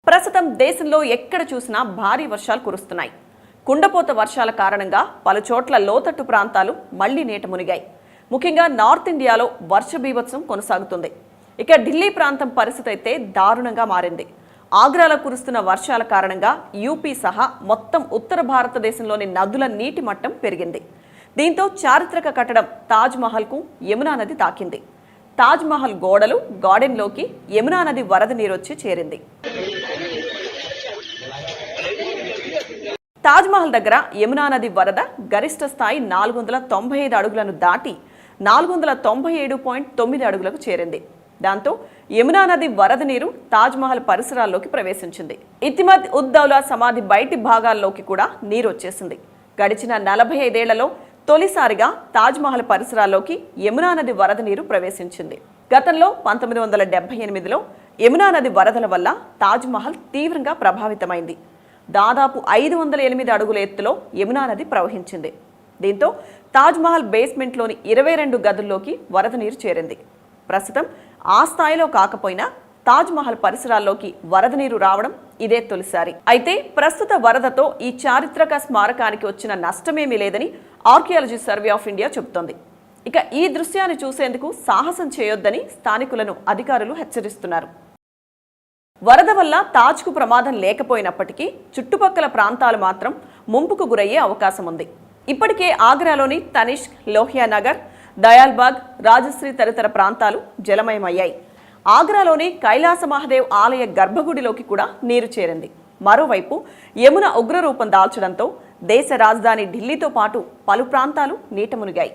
ప్రస్తుతం దేశంలో ఎక్కడ చూసినా భారీ వర్షాలు కురుస్తున్నాయి. కుండపోత వర్షాల కారణంగా పలు చోట్ల లోతట్టు ప్రాంతాలు మళ్లీ నీట మునిగాయి. ముఖ్యంగా నార్త్ ఇండియాలో వర్ష బీభత్సం కొనసాగుతుంది. ఇక ఢిల్లీ ప్రాంతం పరిస్థితి అయితే దారుణంగా మారింది. ఆగ్రాలో కురుస్తున్న వర్షాల కారణంగా యూపీ సహా మొత్తం ఉత్తర భారతదేశంలోని నదుల నీటి మట్టం పెరిగింది. దీంతో చారిత్రక కట్టడం తాజ్ మహల్కు యమునా నది తాకింది. తాజ్ మహల్ గోడలు గార్డెన్లోకి యమునా నది వరద నీరొచ్చి చేరింది. తాజ్ మహల్ దగ్గర యమునా నది వరద గరిష్ట స్థాయి 495 అడుగులను దాటి 497.9 అడుగులకు చేరింది. దాంతో యమునా నది వరద నీరు తాజ్ మహల్ పరిసరాల్లోకి ప్రవేశించింది. ఇతిమద్ ఉద్ దౌలా సమాధి బయటి భాగాల్లోకి కూడా నీరు వచ్చేసింది. గడిచిన 45 ఏళ్లలో తొలిసారిగా తాజ్ మహల్ పరిసరాల్లోకి యమునా నది వరద నీరు ప్రవేశించింది. గతంలో 1978లో యమునా నది వరదల వల్ల తాజ్ మహల్ తీవ్రంగా ప్రభావితమైంది. దాదాపు 508 అడుగుల ఎత్తులో యమునా నది ప్రవహించింది. దీంతో తాజ్ మహల్ బేస్మెంట్లోని 22 గదుల్లోకి వరద నీరు చేరింది. ప్రస్తుతం ఆ స్థాయిలో కాకపోయినా తాజ్ మహల్ పరిసరాల్లోకి వరద నీరు రావడం ఇదే తొలిసారి. అయితే ప్రస్తుత వరదతో ఈ చారిత్రక స్మారకానికి వచ్చిన నష్టమేమీ లేదని ఆర్కియాలజీ సర్వే ఆఫ్ ఇండియా చెబుతోంది. ఇక ఈ దృశ్యాన్ని చూసేందుకు సాహసం చేయొద్దని స్థానికులను అధికారులు హెచ్చరిస్తున్నారు. వరద వల్ల తాజ్కు ప్రమాదం లేకపోయినప్పటికీ చుట్టుపక్కల ప్రాంతాలు మాత్రం ముంపుకు గురయ్యే అవకాశం ఉంది. ఇప్పటికే ఆగ్రాలోని తనిష్క్, లోహియా నగర్, దయాల్బాగ్, రాజశ్రీ తదితర ప్రాంతాలు జలమయమయ్యాయి. ఆగ్రాలోని కైలాస మహాదేవ్ ఆలయ గర్భగుడిలోకి కూడా నీరు చేరింది. మరోవైపు యమున ఉగ్రరూపం దాల్చడంతో దేశ రాజధాని ఢిల్లీతో పాటు పలు ప్రాంతాలు నీట మునిగాయి.